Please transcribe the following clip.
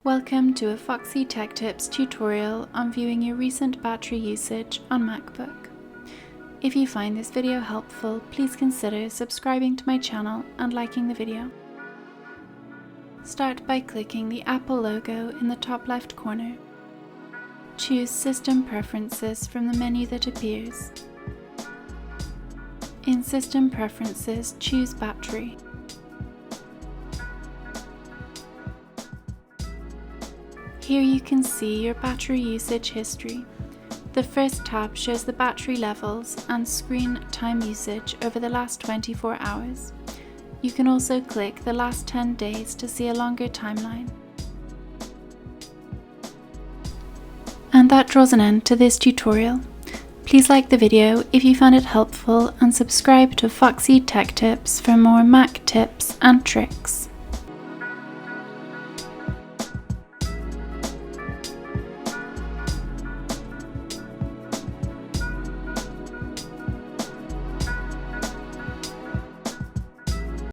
Welcome to a Foxy Tech Tips tutorial on viewing your recent battery usage on Macbook. If you find this video helpful, please consider subscribing to my channel and liking the video. Start by clicking the Apple logo in the top left corner. Choose System Preferences from the menu that appears. In System Preferences, choose Battery. Here you can see your battery usage history. The first tab shows the battery levels and screen time usage over the last 24 hours. You can also click the last 10 days to see a longer timeline. And that draws an end to this tutorial. Please like the video if you found it helpful and subscribe to Foxy Tech Tips for more Mac tips and tricks.